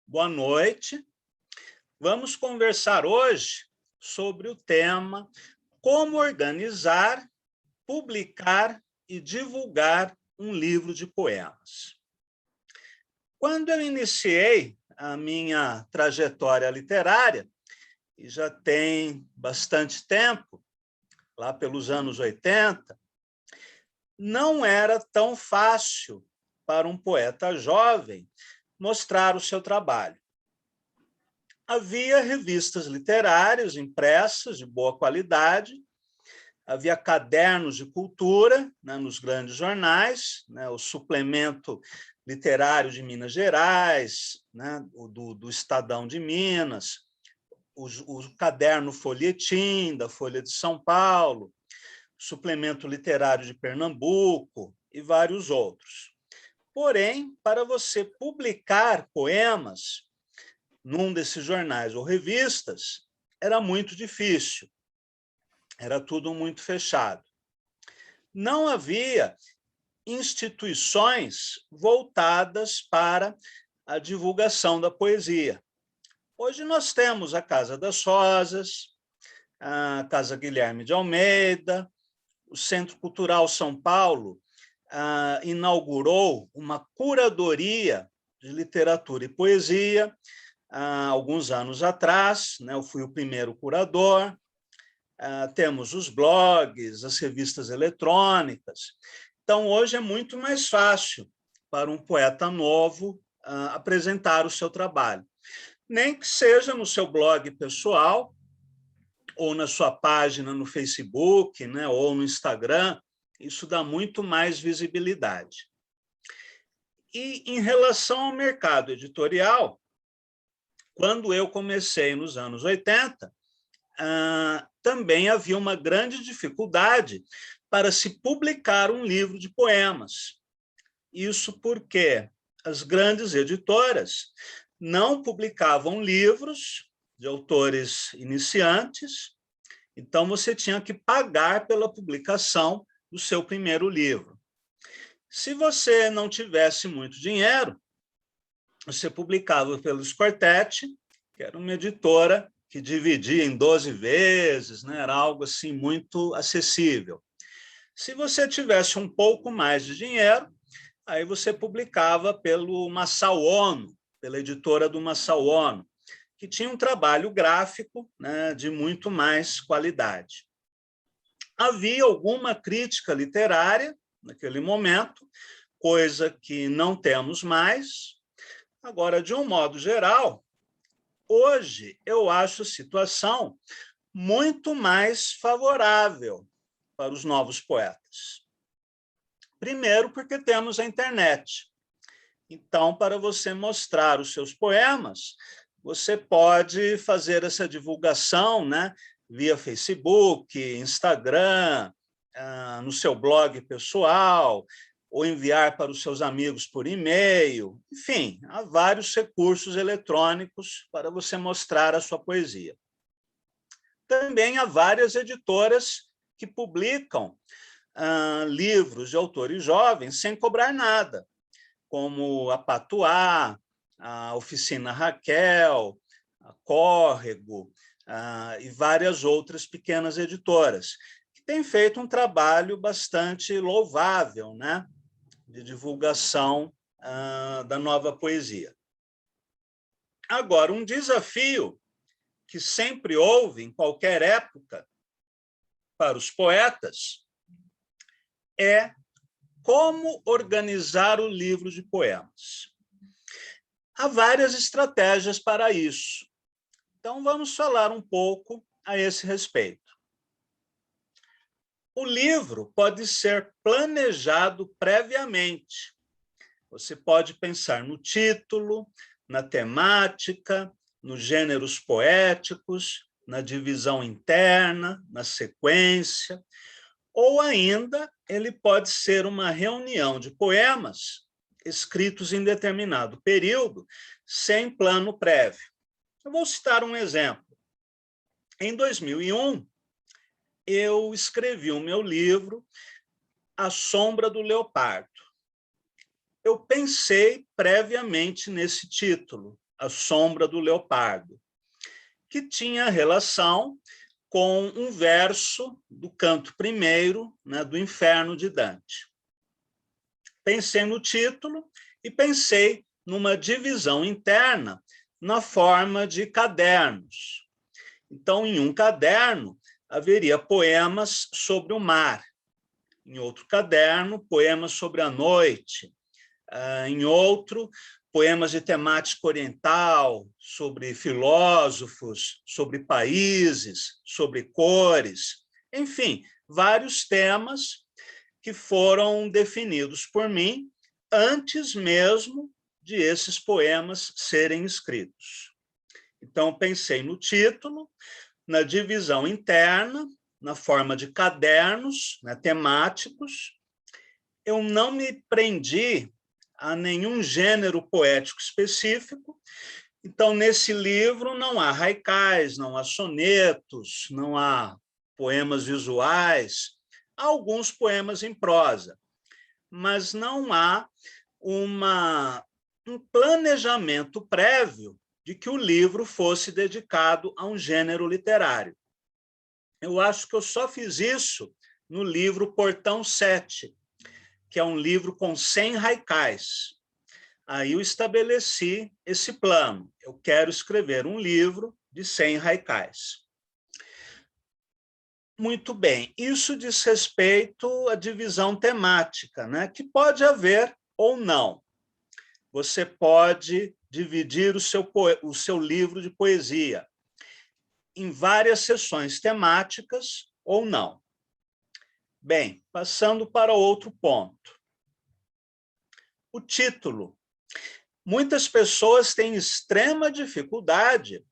boa noite. Vamos conversar hoje sobre o tema como organizar, publicar e divulgar um livro de poemas. Quando eu iniciei a minha trajetória literária, e já tem bastante tempo, lá pelos anos 80, não era tão fácil para um poeta jovem mostrar o seu trabalho. Havia revistas literárias impressas de boa qualidade, havia cadernos de cultura, né, nos grandes jornais, né, o Suplemento Literário de Minas Gerais, né, do Estadão de Minas, o caderno Folhetim, da Folha de São Paulo, Suplemento Literário de Pernambuco e vários outros. Porém, para você publicar poemas num desses jornais ou revistas, era muito difícil, era tudo muito fechado. Não havia instituições voltadas para a divulgação da poesia. Hoje nós temos a Casa das Rosas, a Casa Guilherme de Almeida, o Centro Cultural São Paulo inaugurou uma curadoria de literatura e poesia há alguns anos atrás, né, eu fui o primeiro curador. Temos os blogs, as revistas eletrônicas. Então, hoje é muito mais fácil para um poeta novo apresentar o seu trabalho. Nem que seja no seu blog pessoal, ou na sua página no Facebook, né, ou no Instagram, isso dá muito mais visibilidade. E, em relação ao mercado editorial, quando eu comecei nos anos 80, também havia uma grande dificuldade para se publicar um livro de poemas. Isso porque as grandes editoras não publicavam livros de autores iniciantes, então você tinha que pagar pela publicação do seu primeiro livro. Se você não tivesse muito dinheiro, você publicava pelo Scortete, que era uma editora que dividia em 12 vezes, né? Era algo assim muito acessível. Se você tivesse um pouco mais de dinheiro, aí você publicava pelo Massaono, pela editora do Massaono, que tinha um trabalho gráfico, né, de muito mais qualidade. Havia alguma crítica literária naquele momento, coisa que não temos mais. Agora, de um modo geral, hoje eu acho a situação muito mais favorável para os novos poetas. Primeiro, porque temos a internet. Então, para você mostrar os seus poemas, você pode fazer essa divulgação, né, via Facebook, Instagram, no seu blog pessoal, ou enviar para os seus amigos por e-mail. Enfim, há vários recursos eletrônicos para você mostrar a sua poesia. Também há várias editoras que publicam livros de autores jovens sem cobrar nada, como a Patuá, a Oficina Raquel, a Córrego e várias outras pequenas editoras, que têm feito um trabalho bastante louvável, né, de divulgação da nova poesia. Agora, um desafio que sempre houve, em qualquer época, para os poetas, é como organizar o livro de poemas. Há várias estratégias para isso. Então, vamos falar um pouco a esse respeito. O livro pode ser planejado previamente. Você pode pensar no título, na temática, nos gêneros poéticos, na divisão interna, na sequência, ou ainda ele pode ser uma reunião de poemas escritos em determinado período, sem plano prévio. Eu vou citar um exemplo. Em 2001, eu escrevi o meu livro A Sombra do Leopardo. Eu pensei previamente nesse título, A Sombra do Leopardo, que tinha relação com um verso do canto primeiro, né, do Inferno de Dante. Pensei no título e pensei numa divisão interna na forma de cadernos. Então, em um caderno, haveria poemas sobre o mar. Em outro caderno, poemas sobre a noite. Em outro, poemas de temática oriental, sobre filósofos, sobre países, sobre cores. Enfim, vários temas que foram definidos por mim antes mesmo de esses poemas serem escritos. Então, pensei no título, na divisão interna, na forma de cadernos, né, temáticos. Eu não me prendi a nenhum gênero poético específico. Então, nesse livro não há haikais, não há sonetos, não há poemas visuais, há alguns poemas em prosa, mas não há um planejamento prévio de que o livro fosse dedicado a um gênero literário. Eu acho que eu só fiz isso no livro Portão 7, que é um livro com 100 haikais. Aí eu estabeleci esse plano. Eu quero escrever um livro de 100 haikais. Muito bem, isso diz respeito à divisão temática, né? Que pode haver ou não. Você pode dividir o seu livro de poesia em várias seções temáticas ou não. Bem, passando para outro ponto. O título. Muitas pessoas têm extrema dificuldade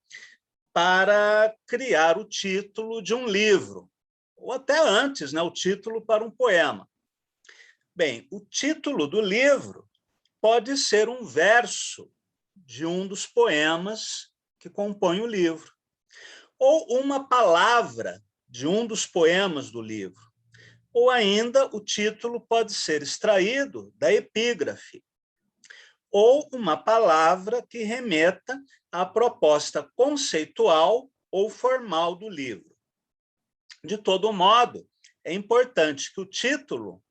para criar o título de um livro, ou até antes, né, o título para um poema. Bem, o título do livro pode ser um verso de um dos poemas que compõem o livro, ou uma palavra de um dos poemas do livro, ou ainda o título pode ser extraído da epígrafe, ou uma palavra que remeta à proposta conceitual ou formal do livro. De todo modo, é importante que o título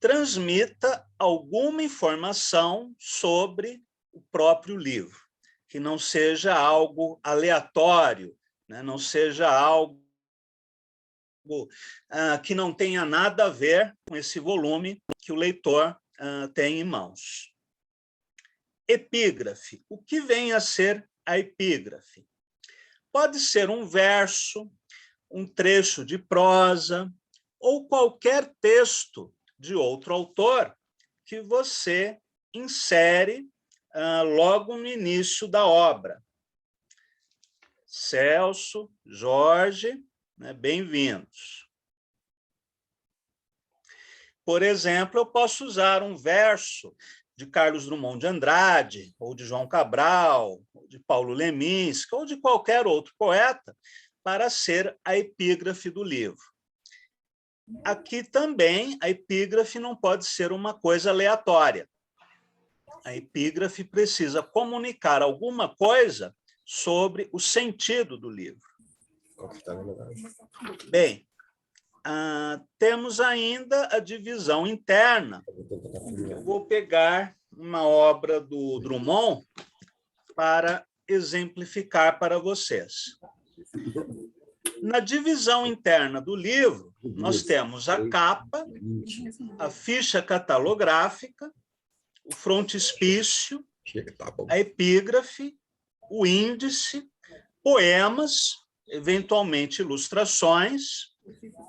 transmita alguma informação sobre o próprio livro, que não seja algo aleatório, né? Não seja algo que não tenha nada a ver com esse volume que o leitor tem em mãos. Epígrafe. O que vem a ser a epígrafe? Pode ser um verso, um trecho de prosa ou qualquer texto de outro autor que você insere logo no início da obra. Celso, Jorge, né, bem-vindos. Por exemplo, eu posso usar um verso de Carlos Drummond de Andrade, ou de João Cabral, ou de Paulo Leminski, ou de qualquer outro poeta, para ser a epígrafe do livro. Aqui também, a epígrafe não pode ser uma coisa aleatória. A epígrafe precisa comunicar alguma coisa sobre o sentido do livro. Bem, temos ainda a divisão interna. Eu vou pegar uma obra do Drummond para exemplificar para vocês. Na divisão interna do livro, nós temos a capa, a ficha catalográfica, o frontispício, a epígrafe, o índice, poemas, eventualmente ilustrações,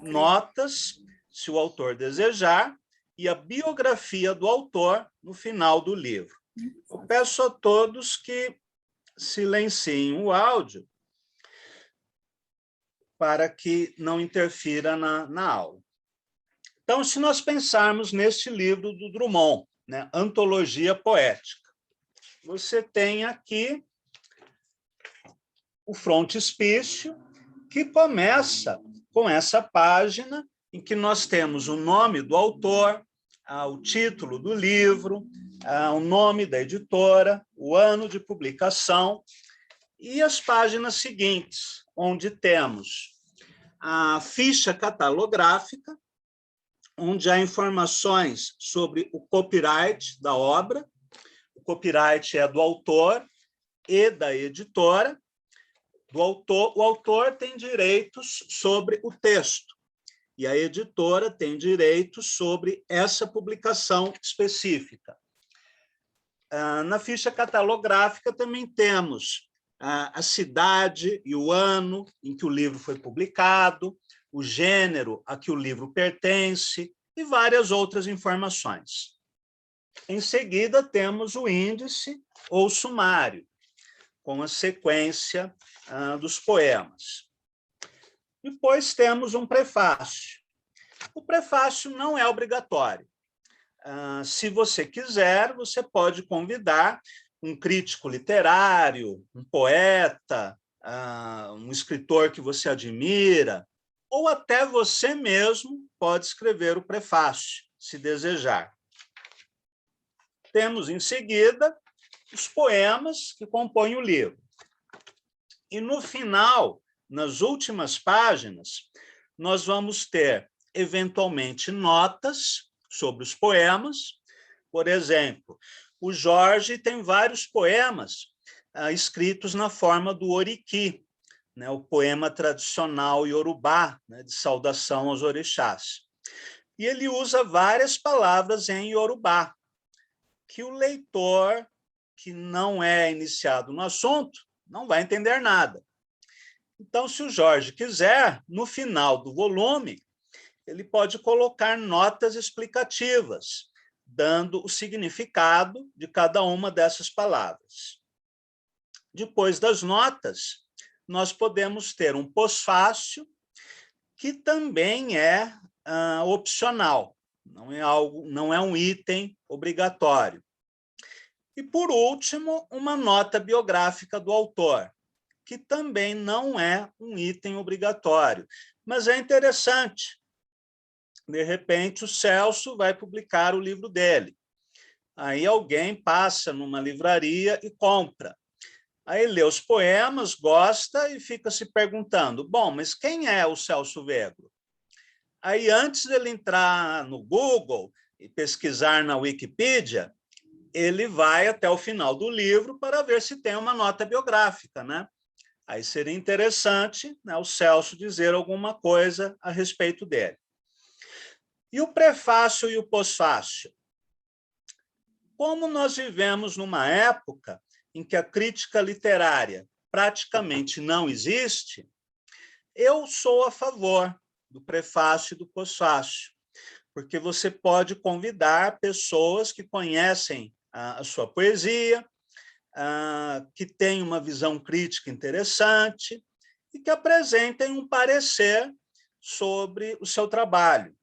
notas, se o autor desejar, e a biografia do autor no final do livro. Eu peço a todos que silenciem o áudio para que não interfira na aula. Então, se nós pensarmos neste livro do Drummond, né, Antologia Poética, você tem aqui o frontispício, que começa com essa página em que nós temos o nome do autor, o título do livro, o nome da editora, o ano de publicação e as páginas seguintes, onde temos a ficha catalográfica, onde há informações sobre o copyright da obra. O copyright é do autor e da editora. O autor tem direitos sobre o texto e a editora tem direitos sobre essa publicação específica. Na ficha catalográfica também temos a cidade e o ano em que o livro foi publicado, o gênero a que o livro pertence e várias outras informações. Em seguida, temos o índice ou sumário, com a sequência dos poemas. Depois temos um prefácio. O prefácio não é obrigatório. Se você quiser, você pode convidar um crítico literário, um poeta, um escritor que você admira, ou até você mesmo pode escrever o prefácio, se desejar. Temos, em seguida, os poemas que compõem o livro. E, no final, nas últimas páginas, nós vamos ter, eventualmente, notas sobre os poemas. Por exemplo, o Jorge tem vários poemas escritos na forma do oriki, né, o poema tradicional iorubá, né, de saudação aos orixás. E ele usa várias palavras em iorubá, que o leitor que não é iniciado no assunto não vai entender nada. Então, se o Jorge quiser, no final do volume, ele pode colocar notas explicativas, dando o significado de cada uma dessas palavras. Depois das notas, nós podemos ter um pós-fácil, que também é opcional, não é um item obrigatório. E, por último, uma nota biográfica do autor, que também não é um item obrigatório, mas é interessante. De repente, o Celso vai publicar o livro dele. Aí alguém passa numa livraria e compra. Aí lê os poemas, gosta e fica se perguntando, bom, mas quem é o Celso Vegro? Aí, antes dele entrar no Google e pesquisar na Wikipedia, ele vai até o final do livro para ver se tem uma nota biográfica, né? Aí seria interessante, né, o Celso dizer alguma coisa a respeito dele. E o prefácio e o pós-fácio? Como nós vivemos numa época em que a crítica literária praticamente não existe, eu sou a favor do prefácio e do pós-fácio, porque você pode convidar pessoas que conhecem a sua poesia, que têm uma visão crítica interessante e que apresentem um parecer sobre o seu trabalho.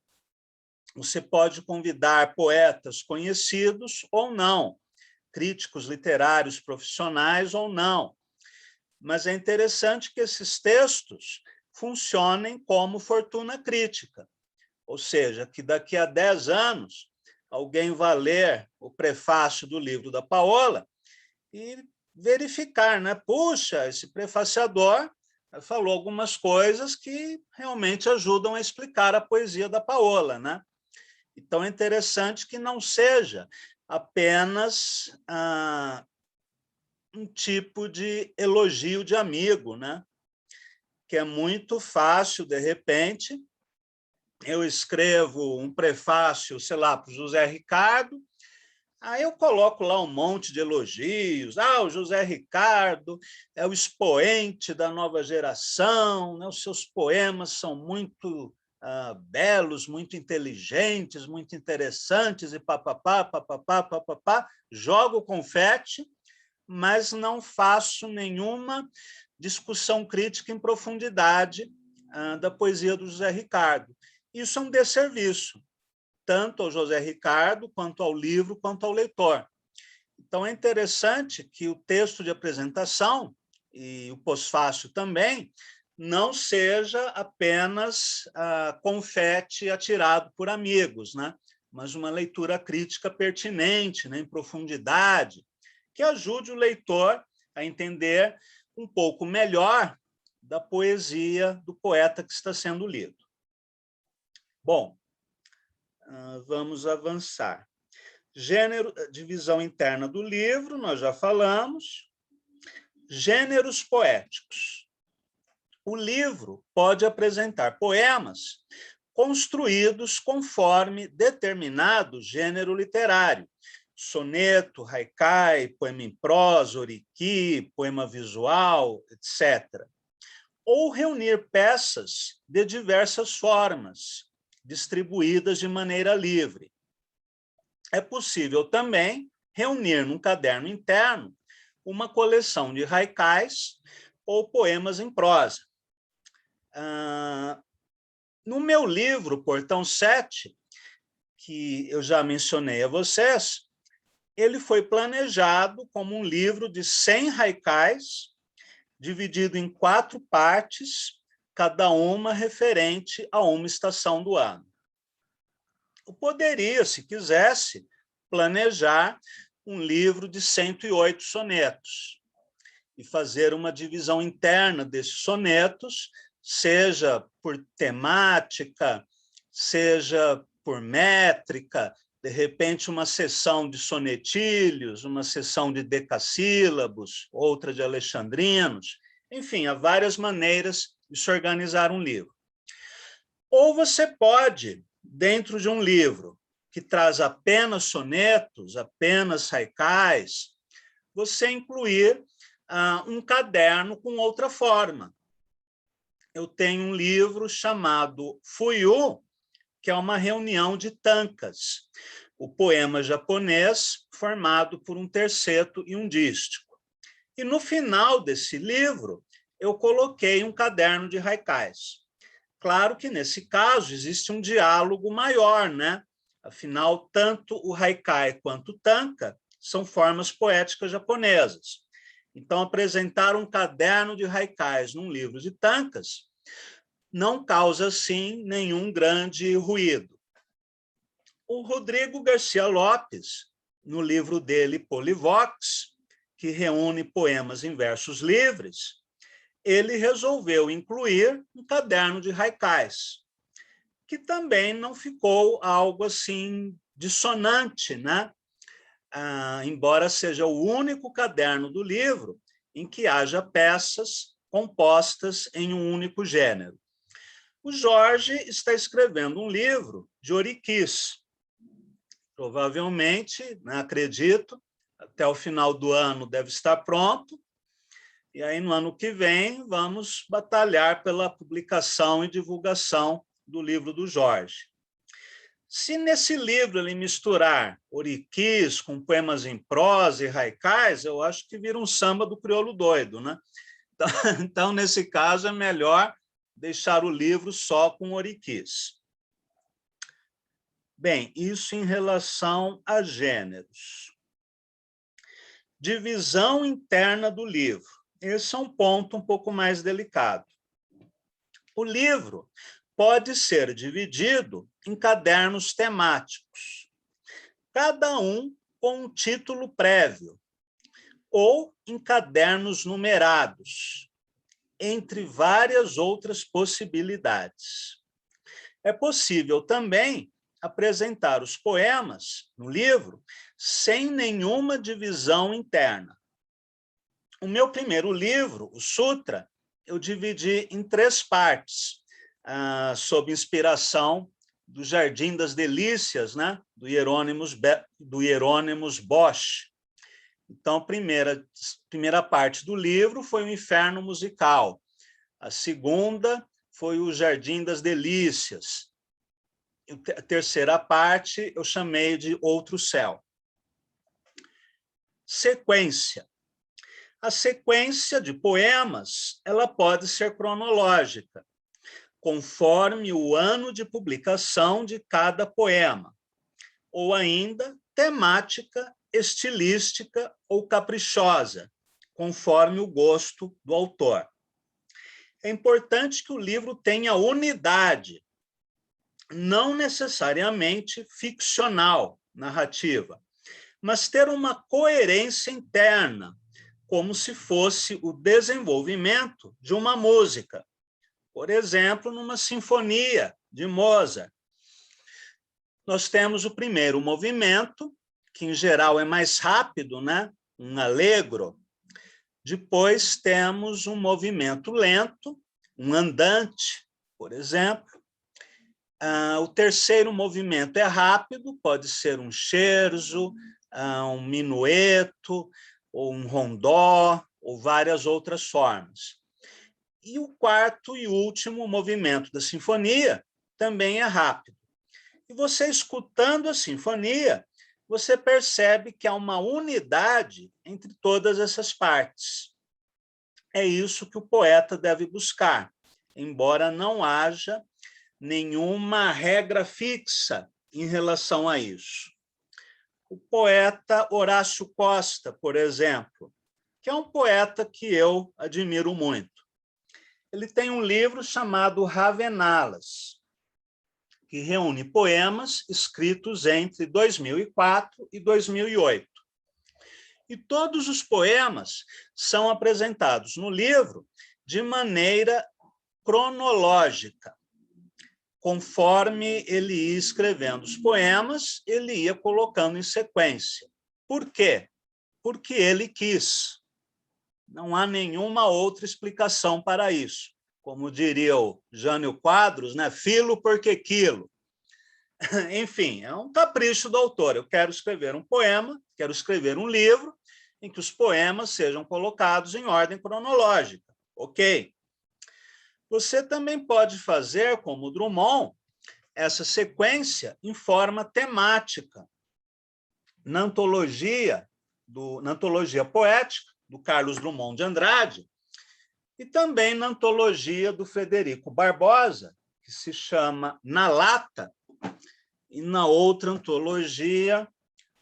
Você pode convidar poetas conhecidos ou não, críticos literários profissionais ou não, mas é interessante que esses textos funcionem como fortuna crítica, ou seja, que daqui a 10 anos alguém vai ler o prefácio do livro da Paola e verificar, né? Puxa, esse prefaciador falou algumas coisas que realmente ajudam a explicar a poesia da Paola, né? Então, é interessante que não seja apenas um tipo de elogio de amigo, né? Que é muito fácil, de repente, eu escrevo um prefácio, sei lá, para o José Ricardo, aí eu coloco lá um monte de elogios. O José Ricardo é o expoente da nova geração, né? Os seus poemas são muito belos, muito inteligentes, muito interessantes, e papapá, papapá, papapá. Jogo confete, mas não faço nenhuma discussão crítica em profundidade da poesia do José Ricardo. Isso é um desserviço, tanto ao José Ricardo, quanto ao livro, quanto ao leitor. Então, é interessante que o texto de apresentação, e o pós-fácio também, não seja apenas confete atirado por amigos, né? Mas uma leitura crítica pertinente, né? Em profundidade, que ajude o leitor a entender um pouco melhor da poesia do poeta que está sendo lido. Bom, vamos avançar. Gênero, divisão interna do livro, nós já falamos. Gêneros poéticos. O livro pode apresentar poemas construídos conforme determinado gênero literário. Soneto, haikai, poema em prosa, oriqui, poema visual, etc. Ou reunir peças de diversas formas, distribuídas de maneira livre. É possível também reunir num caderno interno uma coleção de haikais ou poemas em prosa. No meu livro, Portão 7, que eu já mencionei a vocês, ele foi planejado como um livro de 100 haikais, dividido em 4 partes, cada uma referente a uma estação do ano. Eu poderia, se quisesse, planejar um livro de 108 sonetos e fazer uma divisão interna desses sonetos, seja por temática, seja por métrica, de repente uma seção de sonetilhos, uma seção de decassílabos, outra de alexandrinos, enfim, há várias maneiras de se organizar um livro. Ou você pode, dentro de um livro que traz apenas sonetos, apenas haikais, você incluir um caderno com outra forma. Eu tenho um livro chamado Fuyu, que é uma reunião de tankas, o poema japonês formado por um terceto e um dístico. E no final desse livro, eu coloquei um caderno de haikais. Claro que, nesse caso, existe um diálogo maior, né? Afinal, tanto o haikai quanto o tanka são formas poéticas japonesas. Então, apresentar um caderno de haikais num livro de tankas não causa, assim, nenhum grande ruído. O Rodrigo Garcia Lopes, no livro dele, Polivox, que reúne poemas em versos livres, ele resolveu incluir um caderno de haikais, que também não ficou algo assim dissonante, né? Embora seja o único caderno do livro em que haja peças compostas em um único gênero. O Jorge está escrevendo um livro de oriquis. Provavelmente, né, acredito, até o final do ano deve estar pronto, e aí no ano que vem vamos batalhar pela publicação e divulgação do livro do Jorge. Se nesse livro ele misturar oriquis com poemas em prosa e haikais, eu acho que vira um samba do crioulo doido, né? Então, nesse caso, é melhor deixar o livro só com oriquis. Bem, isso em relação a gêneros. Divisão interna do livro. Esse é um ponto um pouco mais delicado. O livro pode ser dividido em cadernos temáticos, cada um com um título prévio, ou em cadernos numerados, entre várias outras possibilidades. É possível também apresentar os poemas no livro sem nenhuma divisão interna. O meu primeiro livro, o Sutra, eu dividi em 3 partes, sob inspiração do Jardim das Delícias, né, do Hieronymus Bosch. Então, a primeira parte do livro foi o Inferno Musical, a segunda foi o Jardim das Delícias, a terceira parte eu chamei de Outro Céu. Sequência. A sequência de poemas ela pode ser cronológica, conforme o ano de publicação de cada poema, ou ainda temática, estilística ou caprichosa, conforme o gosto do autor. É importante que o livro tenha unidade, não necessariamente ficcional, narrativa, mas ter uma coerência interna, como se fosse o desenvolvimento de uma música. Por exemplo, numa sinfonia de Mozart. Nós temos o primeiro movimento, que em geral é mais rápido, né? Um allegro. Depois temos um movimento lento, um andante, por exemplo. O terceiro movimento é rápido, pode ser um scherzo, um minueto, ou um rondó, ou várias outras formas. E o quarto e último movimento da sinfonia também é rápido. E você, escutando a sinfonia, você percebe que há uma unidade entre todas essas partes. É isso que o poeta deve buscar, embora não haja nenhuma regra fixa em relação a isso. O poeta Horácio Costa, por exemplo, que é um poeta que eu admiro muito, ele tem um livro chamado Ravenalas, que reúne poemas escritos entre 2004 e 2008. E todos os poemas são apresentados no livro de maneira cronológica. Conforme ele ia escrevendo os poemas, ele ia colocando em sequência. Por quê? Porque ele quis. Não há nenhuma outra explicação para isso. Como diria o Jânio Quadros, né? Filo porque quilo. Enfim, é um capricho do autor. Eu quero escrever um poema, quero escrever um livro em que os poemas sejam colocados em ordem cronológica. Ok. Você também pode fazer, como o Drummond, essa sequência em forma temática. Na antologia poética, do Carlos Drummond de Andrade, e também na antologia do Frederico Barbosa, que se chama Na Lata, e na outra antologia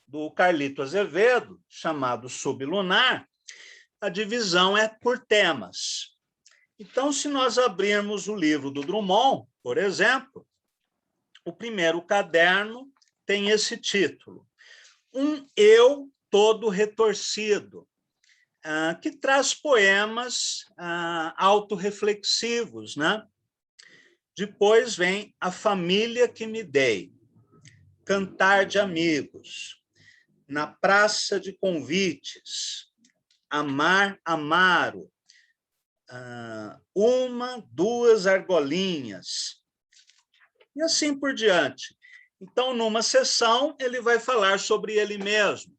do Carlito Azevedo, chamado Sublunar, a divisão é por temas. Então, se nós abrirmos o livro do Drummond, por exemplo, o primeiro caderno tem esse título, Um Eu Todo Retorcido, que traz poemas autorreflexivos, né? Depois vem A Família que Me Dei, Cantar de Amigos, Na Praça de Convites, Amar, Amaro, Uma, Duas Argolinhas, e assim por diante. Então, numa sessão, ele vai falar sobre ele mesmo,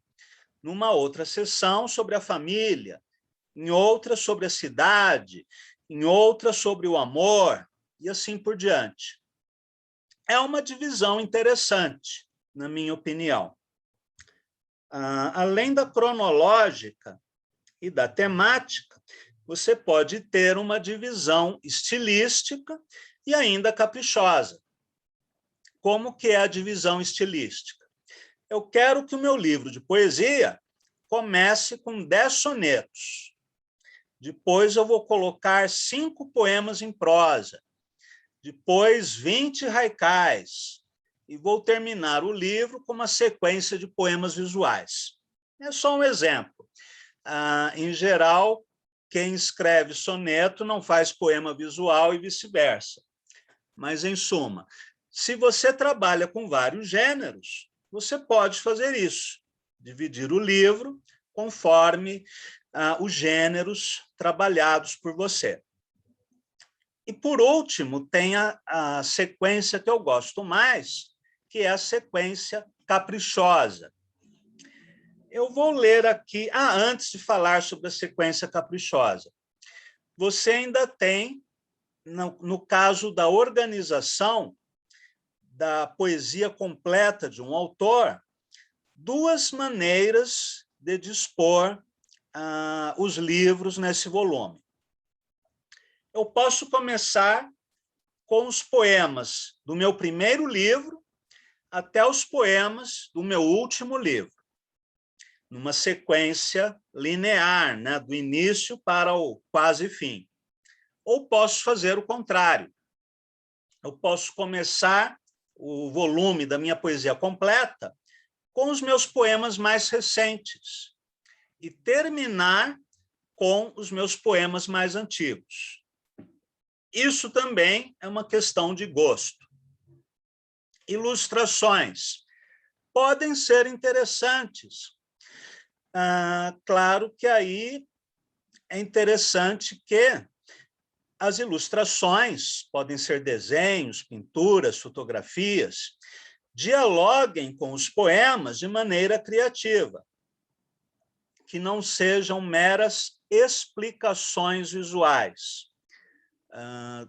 numa outra sessão, sobre a família, em outra, sobre a cidade, em outra, sobre o amor, e assim por diante. É uma divisão interessante, na minha opinião. Além da cronológica e da temática, você pode ter uma divisão estilística e ainda caprichosa. Como que é a divisão estilística? Eu quero que o meu livro de poesia comece com 10 sonetos. Depois eu vou colocar 5 poemas em prosa. Depois 20 haikais. E vou terminar o livro com uma sequência de poemas visuais. É só um exemplo. Em geral, quem escreve soneto não faz poema visual e vice-versa. Mas, em suma, se você trabalha com vários gêneros, você pode fazer isso, dividir o livro conforme os gêneros trabalhados por você. E, por último, tem a sequência que eu gosto mais, que é a sequência caprichosa. Eu vou ler aqui, antes de falar sobre a sequência caprichosa, você ainda tem, no caso da organização da poesia completa de um autor, 2 maneiras de dispor os livros nesse volume. Eu posso começar com os poemas do meu primeiro livro até os poemas do meu último livro, numa sequência linear, né, do início para o quase fim. Ou posso fazer o contrário. Eu posso começar o volume da minha poesia completa com os meus poemas mais recentes e terminar com os meus poemas mais antigos. Isso também é uma questão de gosto. Ilustrações podem ser interessantes. Claro que aí é interessante que as ilustrações, podem ser desenhos, pinturas, fotografias, dialoguem com os poemas de maneira criativa, que não sejam meras explicações visuais.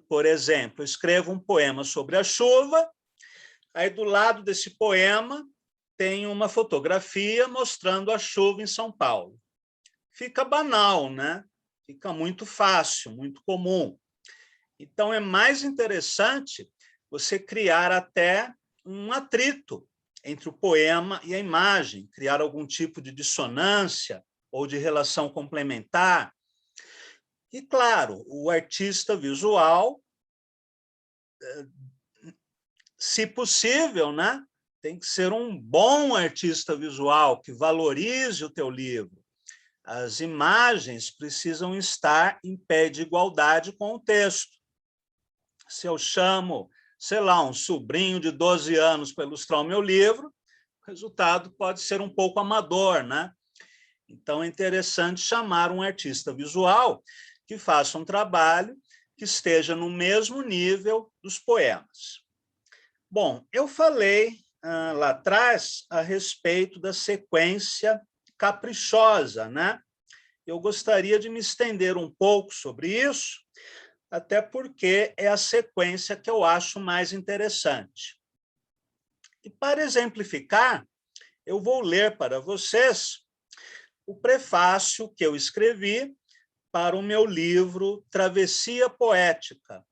Por exemplo, escrevo um poema sobre a chuva, aí do lado desse poema tem uma fotografia mostrando a chuva em São Paulo. Fica banal, né? Fica muito fácil, muito comum. Então, é mais interessante você criar até um atrito entre o poema e a imagem, criar algum tipo de dissonância ou de relação complementar. E, claro, o artista visual, se possível, né, tem que ser um bom artista visual que valorize o teu livro. As imagens precisam estar em pé de igualdade com o texto. Se eu chamo, sei lá, um sobrinho de 12 anos para ilustrar o meu livro, o resultado pode ser um pouco amador, né? Então, é interessante chamar um artista visual que faça um trabalho que esteja no mesmo nível dos poemas. Bom, eu falei lá atrás a respeito da sequência caprichosa, né? Eu gostaria de me estender um pouco sobre isso, até porque é a sequência que eu acho mais interessante. E, para exemplificar, eu vou ler para vocês o prefácio que eu escrevi para o meu livro Travessia Poética,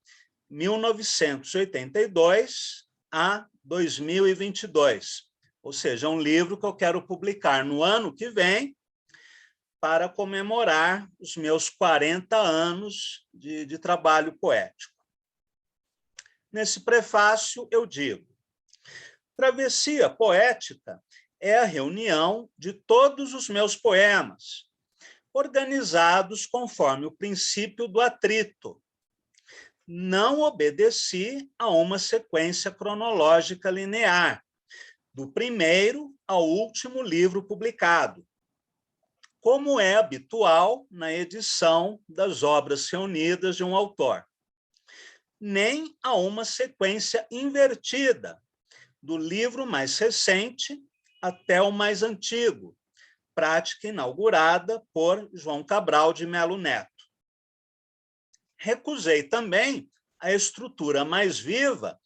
1982 a 2022. Ou seja, um livro que eu quero publicar no ano que vem, para comemorar os meus 40 anos de trabalho poético. Nesse prefácio, eu digo: Travessia Poética é a reunião de todos os meus poemas, organizados conforme o princípio do atrito. Não obedeci a uma sequência cronológica linear, do primeiro ao último livro publicado, como é habitual na edição das obras reunidas de um autor, nem a uma sequência invertida, do livro mais recente até o mais antigo, prática inaugurada por João Cabral de Melo Neto. Recusei também a estrutura mais viva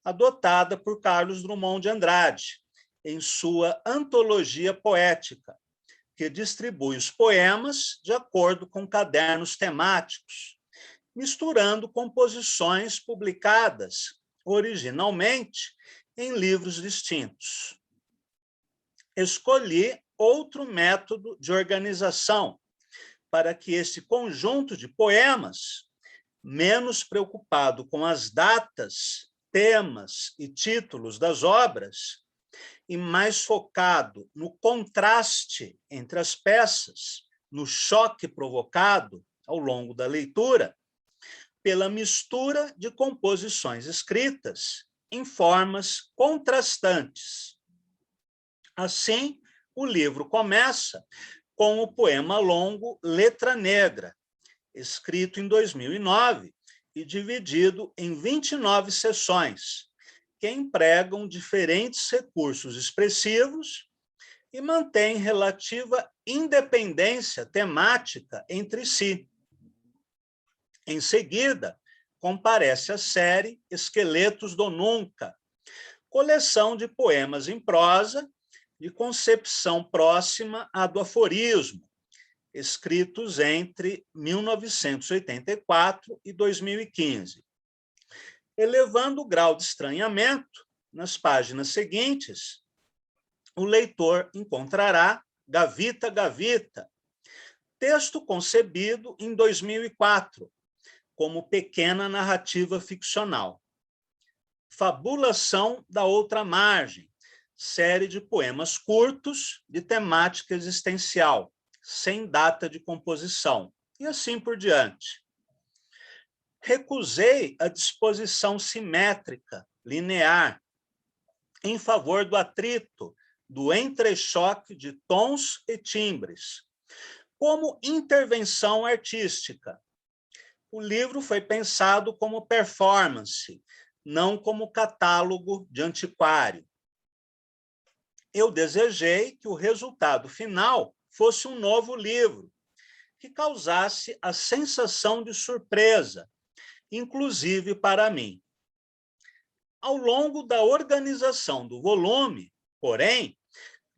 adotada por Carlos Drummond de Andrade, em sua antologia poética, que distribui os poemas de acordo com cadernos temáticos, misturando composições publicadas originalmente em livros distintos. Escolhi outro método de organização para que esse conjunto de poemas, menos preocupado com as datas, temas e títulos das obras, e mais focado no contraste entre as peças, no choque provocado ao longo da leitura, pela mistura de composições escritas em formas contrastantes. Assim, o livro começa com o poema longo Letra Negra, escrito em 2009 e dividido em 29 seções, que empregam diferentes recursos expressivos e mantêm relativa independência temática entre si. Em seguida, comparece a série Esqueletos do Nunca, coleção de poemas em prosa de concepção próxima à do aforismo, escritos entre 1984 e 2015. Elevando o grau de estranhamento, nas páginas seguintes, o leitor encontrará Gavita, Gavita, texto concebido em 2004, como pequena narrativa ficcional. Fabulação da Outra Margem, série de poemas curtos de temática existencial, sem data de composição, e assim por diante. Recusei a disposição simétrica, linear, em favor do atrito, do entrechoque de tons e timbres, como intervenção artística. O livro foi pensado como performance, não como catálogo de antiquário. Eu desejei que o resultado final fosse um novo livro, que causasse a sensação de surpresa, inclusive para mim. Ao longo da organização do volume, porém,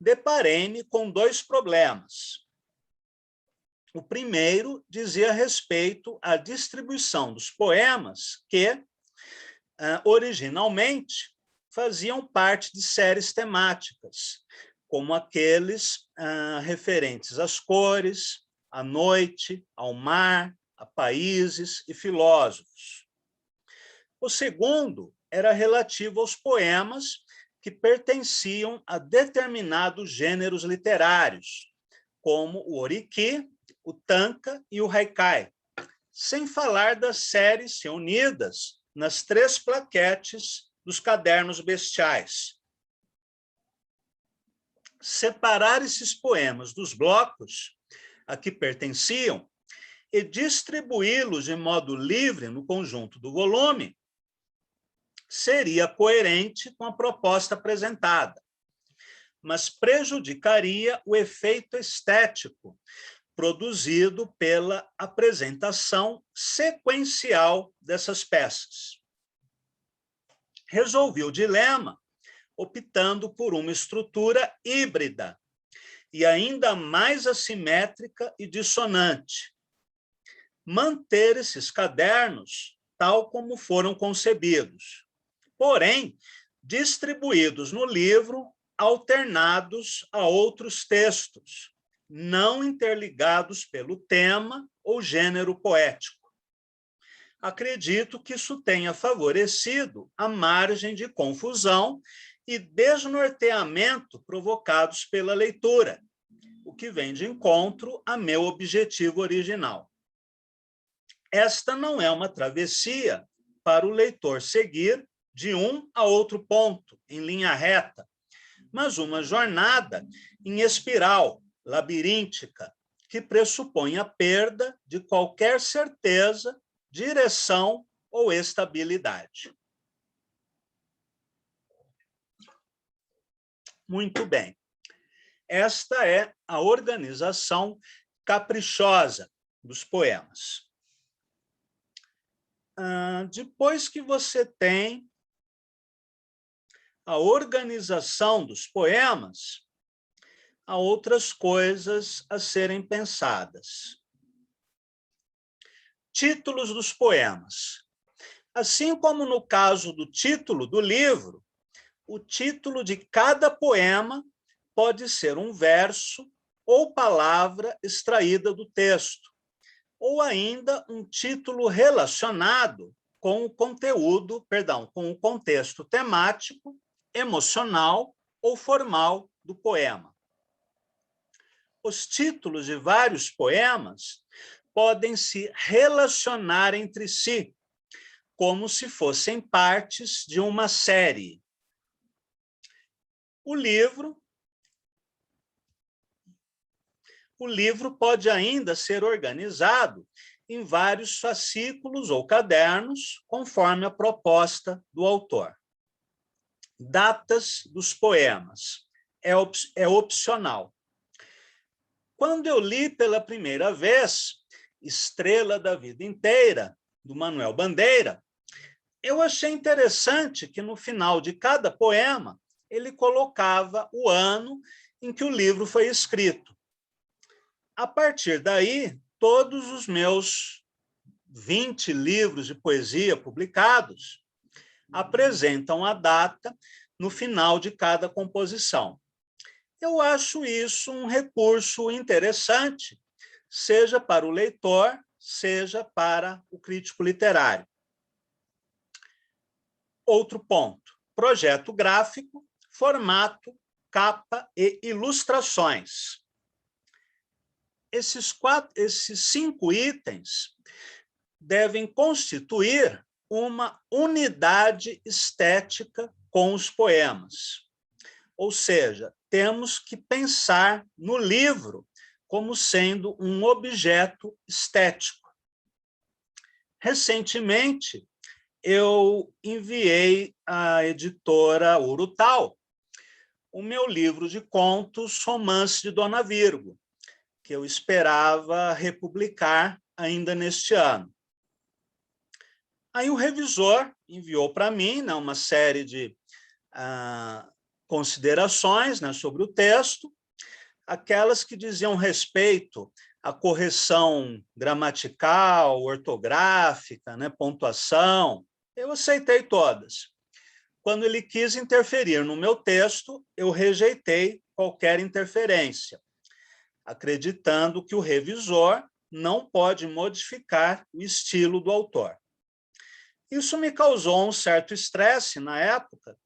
deparei-me com dois problemas. O primeiro dizia respeito à distribuição dos poemas que, originalmente, faziam parte de séries temáticas, como aqueles referentes às cores, à noite, ao mar, a países e filósofos. O segundo era relativo aos poemas que pertenciam a determinados gêneros literários, como o oriki, o tanka e o haikai, sem falar das séries reunidas nas 3 plaquetes dos cadernos bestiais. Separar esses poemas dos blocos a que pertenciam e distribuí-los de modo livre no conjunto do volume seria coerente com a proposta apresentada, mas prejudicaria o efeito estético produzido pela apresentação sequencial dessas peças. Resolvi o dilema optando por uma estrutura híbrida e ainda mais assimétrica e dissonante. Manter esses cadernos tal como foram concebidos, porém, distribuídos no livro, alternados a outros textos, não interligados pelo tema ou gênero poético. Acredito que isso tenha favorecido a margem de confusão e desnorteamento provocados pela leitura, o que vem de encontro a meu objetivo original. Esta não é uma travessia para o leitor seguir de um a outro ponto, em linha reta, mas uma jornada em espiral, labiríntica, que pressupõe a perda de qualquer certeza, direção ou estabilidade. Muito bem. Esta é a organização caprichosa dos poemas. Depois que você tem a organização dos poemas, há outras coisas a serem pensadas. Títulos dos poemas. Assim como no caso do título do livro, o título de cada poema pode ser um verso ou palavra extraída do texto, ou ainda um título relacionado com o conteúdo, com o contexto temático, emocional ou formal do poema. Os títulos de vários poemas podem se relacionar entre si, como se fossem partes de uma série. O livro pode ainda ser organizado em vários fascículos ou cadernos, conforme a proposta do autor. Datas dos poemas. É opcional. Quando eu li pela primeira vez Estrela da Vida Inteira, do Manuel Bandeira, eu achei interessante que no final de cada poema ele colocava o ano em que o livro foi escrito. A partir daí, todos os meus 20 livros de poesia publicados apresentam a data no final de cada composição. Eu acho isso um recurso interessante, seja para o leitor, seja para o crítico literário. Outro ponto, projeto gráfico formato, capa e ilustrações. Esses 5 itens devem constituir uma unidade estética com os poemas. Ou seja, temos que pensar no livro como sendo um objeto estético. Recentemente, eu enviei à editora Urutau o meu livro de contos Romance de Dona Virgo, que eu esperava republicar ainda neste ano. Aí o revisor enviou para mim, né, uma série de considerações, né, sobre o texto, aquelas que diziam respeito à correção gramatical, ortográfica, né, pontuação. Eu aceitei todas. Quando ele quis interferir no meu texto, eu rejeitei qualquer interferência, acreditando que o revisor não pode modificar o estilo do autor. Isso me causou um certo estresse na época,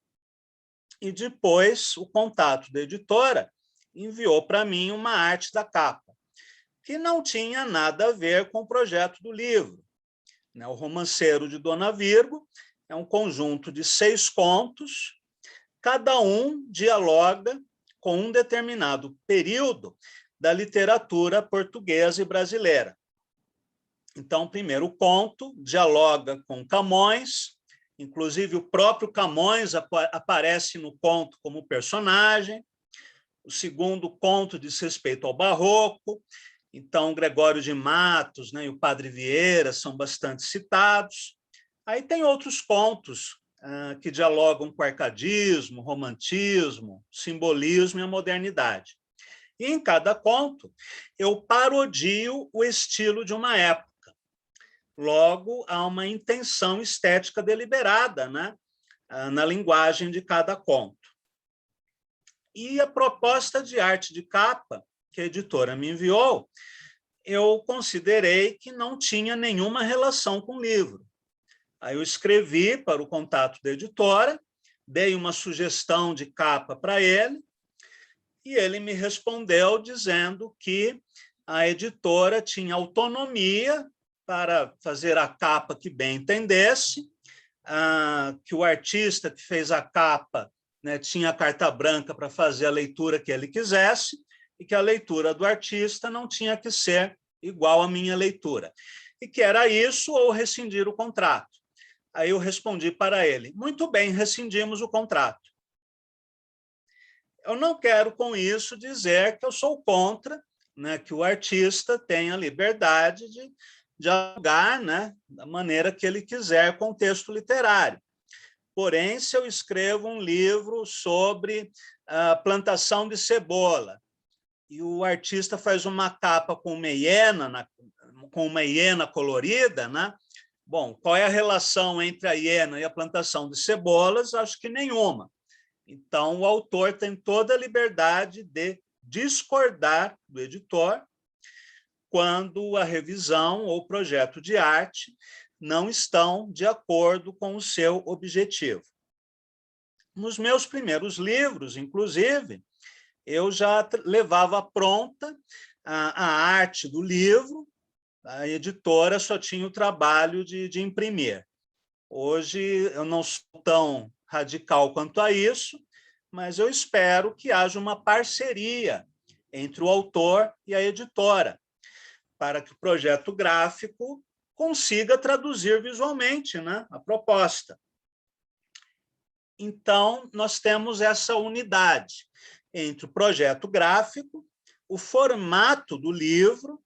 e depois o contato da editora enviou para mim uma arte da capa, que não tinha nada a ver com o projeto do livro. O Romanceiro de Dona Virgo é um conjunto de 6 contos, cada um dialoga com um determinado período da literatura portuguesa e brasileira. Então, o primeiro conto dialoga com Camões, inclusive o próprio Camões aparece no conto como personagem. O segundo conto diz respeito ao Barroco, então Gregório de Matos, né, e o Padre Vieira são bastante citados. Aí tem outros contos que dialogam com o arcadismo, romantismo, simbolismo e a modernidade. E em cada conto eu parodio o estilo de uma época. Logo, há uma intenção estética deliberada, né, na linguagem de cada conto. E a proposta de arte de capa que a editora me enviou, eu considerei que não tinha nenhuma relação com o livro. Aí eu escrevi para o contato da editora, dei uma sugestão de capa para ele, e ele me respondeu dizendo que a editora tinha autonomia para fazer a capa que bem entendesse, que o artista que fez a capa, né, tinha carta branca para fazer a leitura que ele quisesse, e que a leitura do artista não tinha que ser igual à minha leitura. E que era isso ou rescindir o contrato. Aí eu respondi para ele, muito bem, rescindimos o contrato. Eu não quero, com isso, dizer que eu sou contra, né, que o artista tenha liberdade de dialogar, né, da maneira que ele quiser com o texto literário. Porém, se eu escrevo um livro sobre a plantação de cebola e o artista faz uma capa com uma hiena colorida, né? Bom, qual é a relação entre a hiena e a plantação de cebolas? Acho que nenhuma. Então, o autor tem toda a liberdade de discordar do editor quando a revisão ou projeto de arte não estão de acordo com o seu objetivo. Nos meus primeiros livros, inclusive, eu já levava pronta a arte do livro, a editora só tinha o trabalho de imprimir. Hoje eu não sou tão radical quanto a isso, mas eu espero que haja uma parceria entre o autor e a editora, para que o projeto gráfico consiga traduzir visualmente, né, a proposta. Então, nós temos essa unidade entre o projeto gráfico, o formato do livro,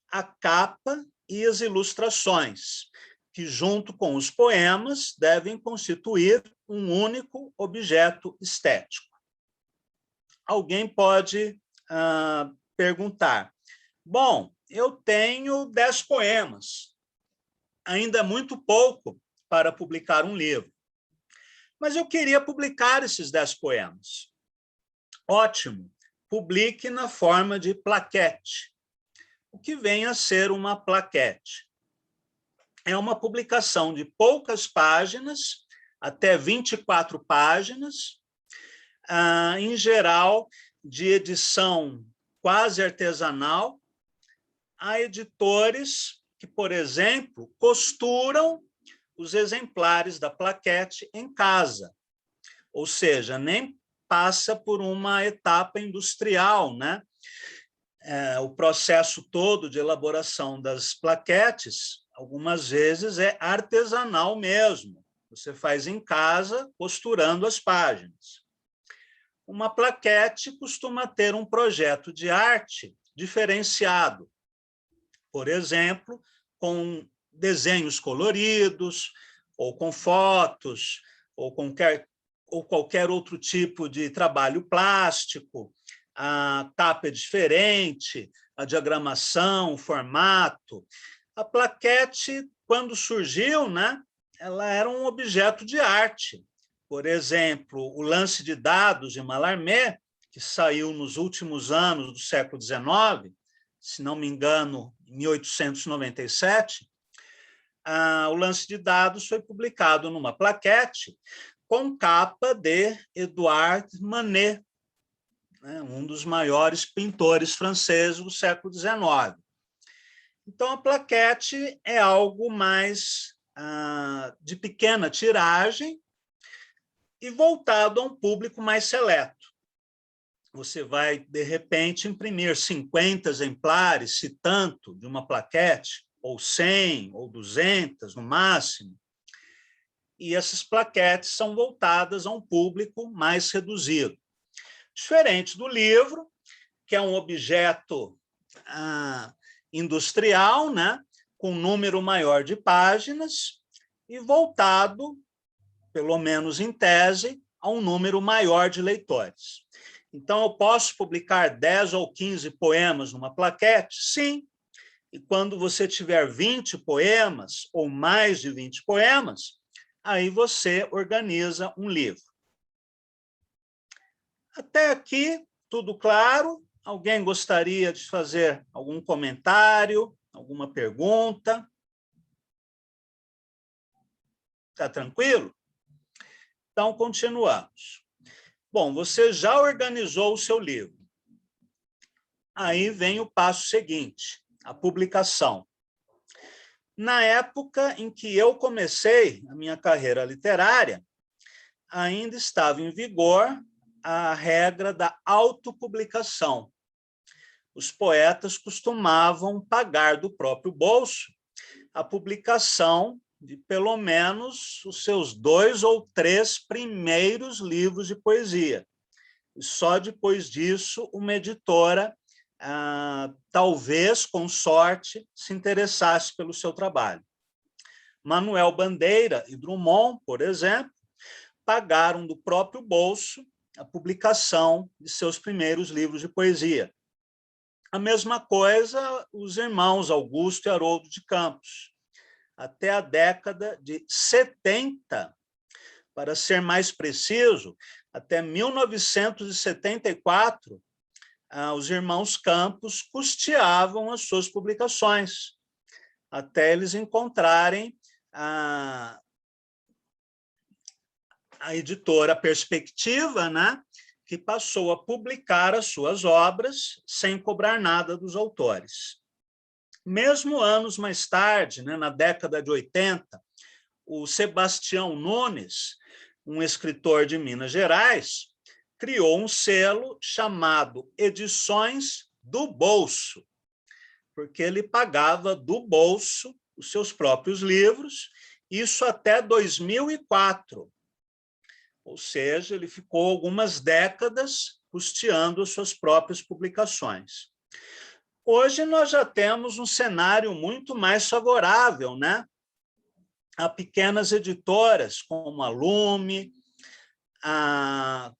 a capa e as ilustrações, que, junto com os poemas, devem constituir um único objeto estético. Alguém pode perguntar, bom, eu tenho 10 poemas, ainda é muito pouco para publicar um livro, mas eu queria publicar esses 10 poemas. Ótimo, publique na forma de plaquete. O que vem a ser uma plaquete? É uma publicação de poucas páginas, até 24 páginas, em geral, de edição quase artesanal, a editores que, por exemplo, costuram os exemplares da plaquete em casa, ou seja, nem passa por uma etapa industrial, né? O processo todo de elaboração das plaquetes, algumas vezes, é artesanal mesmo. Você faz em casa, costurando as páginas. Uma plaquete costuma ter um projeto de arte diferenciado, por exemplo, com desenhos coloridos, ou com fotos, ou qualquer outro tipo de trabalho plástico. A capa é diferente, a diagramação, o formato. A plaquete, quando surgiu, né, ela era um objeto de arte. Por exemplo, o lance de dados de Mallarmé, que saiu nos últimos anos do século XIX, se não me engano, em 1897, o lance de dados foi publicado numa plaquete com capa de Edouard Manet, um dos maiores pintores franceses do século XIX. Então, a plaquete é algo mais de pequena tiragem e voltado a um público mais seleto. Você vai, de repente, imprimir 50 exemplares, se tanto, de uma plaquete, ou 100, ou 200, no máximo. E essas plaquetes são voltadas a um público mais reduzido. Diferente do livro, que é um objeto industrial, né, com um número maior de páginas e voltado, pelo menos em tese, a um número maior de leitores. Então, eu posso publicar 10 ou 15 poemas numa plaquete? Sim. E quando você tiver 20 poemas, ou mais de 20 poemas, aí você organiza um livro. Até aqui, tudo claro? Alguém gostaria de fazer algum comentário, alguma pergunta? Está tranquilo? Então, continuamos. Bom, você já organizou o seu livro. Aí vem o passo seguinte, a publicação. Na época em que eu comecei a minha carreira literária, ainda estava em vigor a regra da autopublicação. Os poetas costumavam pagar do próprio bolso a publicação de pelo menos os seus 2 ou 3 primeiros livros de poesia. E só depois disso, uma editora, talvez, com sorte, se interessasse pelo seu trabalho. Manuel Bandeira e Drummond, por exemplo, pagaram do próprio bolso a publicação de seus primeiros livros de poesia. A mesma coisa os irmãos Augusto e Haroldo de Campos. Até a década de 70, para ser mais preciso, até 1974, os irmãos Campos custeavam as suas publicações, até eles encontrarem a editora Perspectiva, né, que passou a publicar as suas obras sem cobrar nada dos autores. Mesmo anos mais tarde, né, na década de 80, o Sebastião Nunes, um escritor de Minas Gerais, criou um selo chamado Edições do Bolso, porque ele pagava do bolso os seus próprios livros, isso até 2004. Ou seja, ele ficou algumas décadas custeando as suas próprias publicações. Hoje nós já temos um cenário muito mais favorável, né? Há pequenas editoras como a Lume, a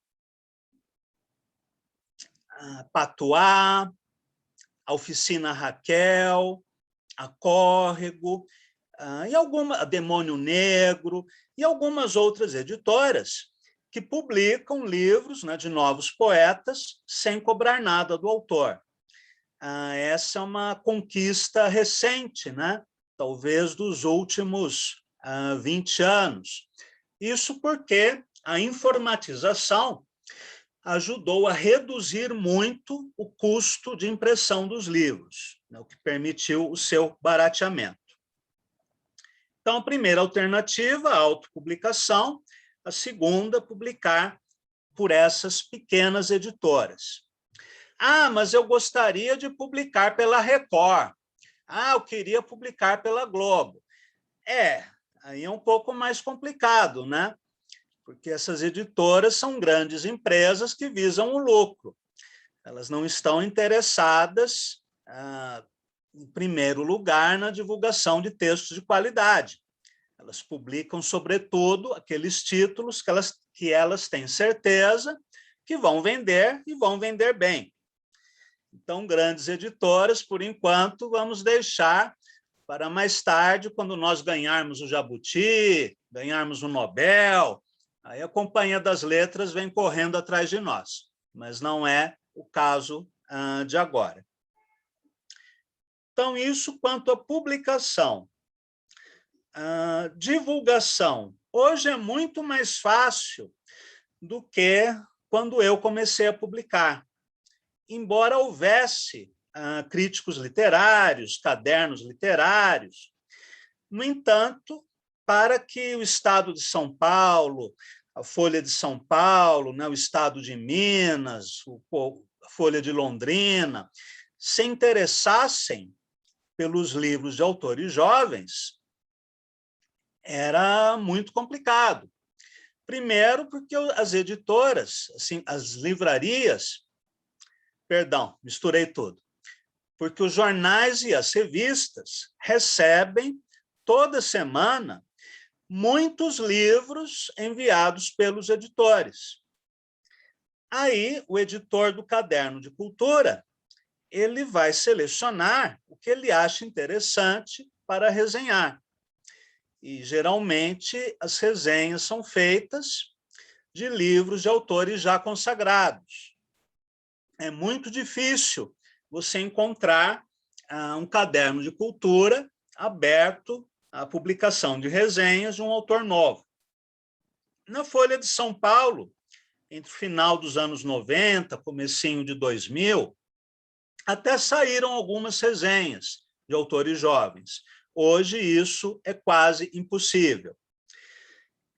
Patuá, a Oficina Raquel, a Córrego, a Demônio Negro e algumas outras editoras que publicam livros, né, de novos poetas sem cobrar nada do autor. Essa é uma conquista recente, né? Talvez dos últimos 20 anos. Isso porque a informatização ajudou a reduzir muito o custo de impressão dos livros, né, o que permitiu o seu barateamento. Então, a primeira alternativa, a autopublicação, a segunda, publicar por essas pequenas editoras. Ah, mas eu gostaria de publicar pela Record. Ah, eu queria publicar pela Globo. Aí é um pouco mais complicado, né? Porque essas editoras são grandes empresas que visam o lucro. Elas não estão interessadas, em primeiro lugar, na divulgação de textos de qualidade. Elas publicam, sobretudo, aqueles títulos que elas têm certeza que vão vender e vão vender bem. Então, grandes editoras, por enquanto, vamos deixar para mais tarde, quando nós ganharmos o Jabuti, ganharmos o Nobel, aí a Companhia das Letras vem correndo atrás de nós, mas não é o caso de agora. Então, isso quanto à publicação. Divulgação. Hoje é muito mais fácil do que quando eu comecei a publicar. Embora houvesse críticos literários, cadernos literários, no entanto, para que o Estado de São Paulo, a Folha de São Paulo, né, o Estado de Minas, a Folha de Londrina, se interessassem pelos livros de autores jovens, era muito complicado. Primeiro, porque as editoras, assim, as livrarias, perdão, misturei tudo, porque os jornais e as revistas recebem toda semana muitos livros enviados pelos editores. Aí, o editor do Caderno de Cultura, ele vai selecionar o que ele acha interessante para resenhar. E, geralmente, as resenhas são feitas de livros de autores já consagrados. É muito difícil você encontrar um caderno de cultura aberto à publicação de resenhas de um autor novo. Na Folha de São Paulo, entre o final dos anos 90, comecinho de 2000, até saíram algumas resenhas de autores jovens. Hoje, isso é quase impossível.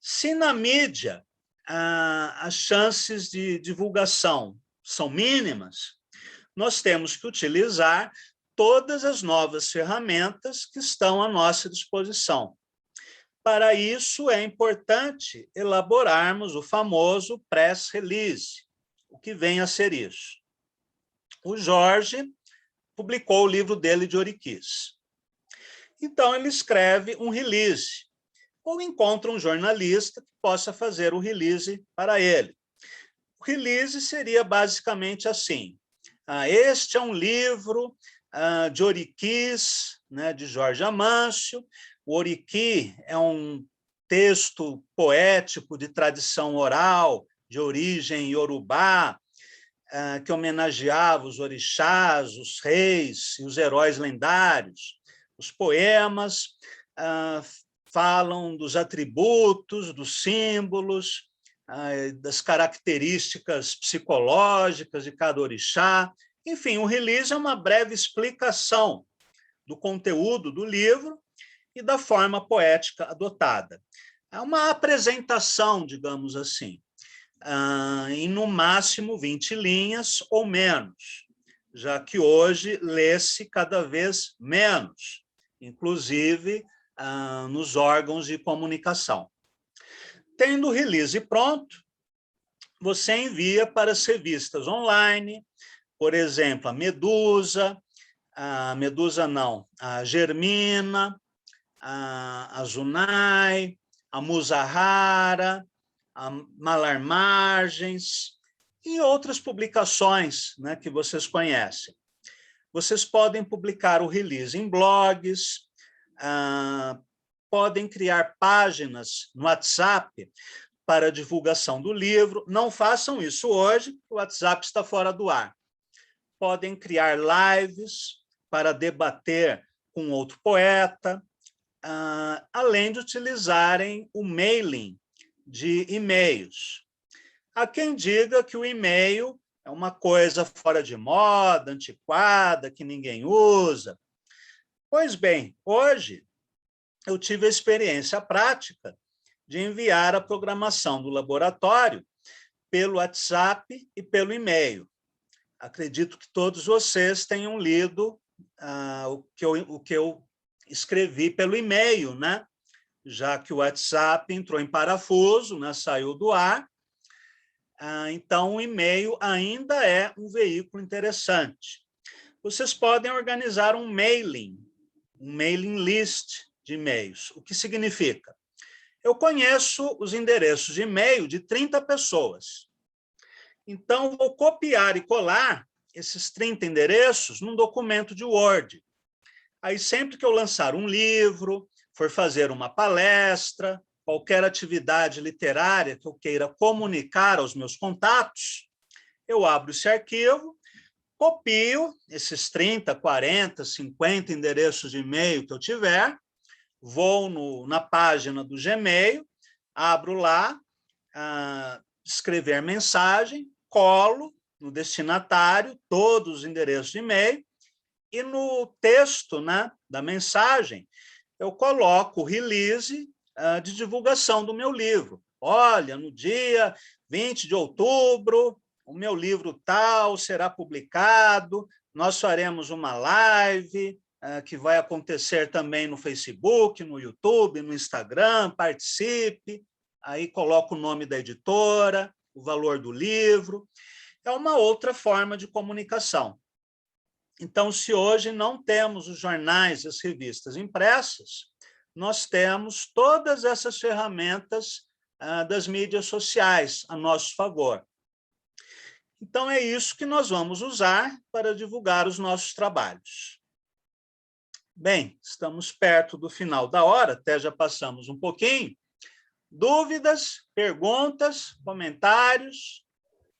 Se na mídia as chances de divulgação são mínimas, nós temos que utilizar todas as novas ferramentas que estão à nossa disposição. Para isso, é importante elaborarmos o famoso press release. O que vem a ser isso? O Jorge publicou o livro dele de Ouriquis. Então, ele escreve um release, ou encontra um jornalista que possa fazer o release para ele. O release seria basicamente assim: este é um livro de Ouriquis, né, de Jorge Amâncio. O Ouriqui é um texto poético de tradição oral, de origem iorubá, que homenageava os orixás, os reis e os heróis lendários. Os poemas falam dos atributos, dos símbolos, das características psicológicas de cada orixá. Enfim, o release é uma breve explicação do conteúdo do livro e da forma poética adotada. É uma apresentação, digamos assim, em no máximo 20 linhas ou menos, já que hoje lê-se cada vez menos, inclusive nos órgãos de comunicação. Tendo o release pronto, você envia para as revistas online, por exemplo, a Germina, a Zunai, a Musarrara, a Malar Margens e outras publicações, né, que vocês conhecem. Vocês podem publicar o release em blogs, podem criar páginas no WhatsApp para divulgação do livro. Não façam isso hoje, o WhatsApp está fora do ar. Podem criar lives para debater com outro poeta, além de utilizarem o mailing de e-mails. Há quem diga que o e-mail é uma coisa fora de moda, antiquada, que ninguém usa. Pois bem, hoje eu tive a experiência prática de enviar a programação do laboratório pelo WhatsApp e pelo e-mail. Acredito que todos vocês tenham lido o que eu escrevi pelo e-mail, né? Já que o WhatsApp entrou em parafuso, né? Saiu do ar. Então, o e-mail ainda é um veículo interessante. Vocês podem organizar um mailing list de e-mails. O que significa? Eu conheço os endereços de e-mail de 30 pessoas. Então, vou copiar e colar esses 30 endereços num documento de Word. Aí, sempre que eu lançar um livro, for fazer uma palestra, qualquer atividade literária que eu queira comunicar aos meus contatos, eu abro esse arquivo, copio esses 30, 40, 50 endereços de e-mail que eu tiver, vou na página do Gmail, abro lá, escrever mensagem, colo no destinatário todos os endereços de e-mail e no texto, né, da mensagem eu coloco o release de divulgação do meu livro. Olha, no dia 20 de outubro, o meu livro tal será publicado, nós faremos uma live que vai acontecer também no Facebook, no YouTube, no Instagram, participe, aí coloco o nome da editora, o valor do livro. É uma outra forma de comunicação. Então, se hoje não temos os jornais e as revistas impressas, nós temos todas essas ferramentas das mídias sociais a nosso favor. Então, é isso que nós vamos usar para divulgar os nossos trabalhos. Bem, estamos perto do final da hora, até já passamos um pouquinho. Dúvidas, perguntas, comentários?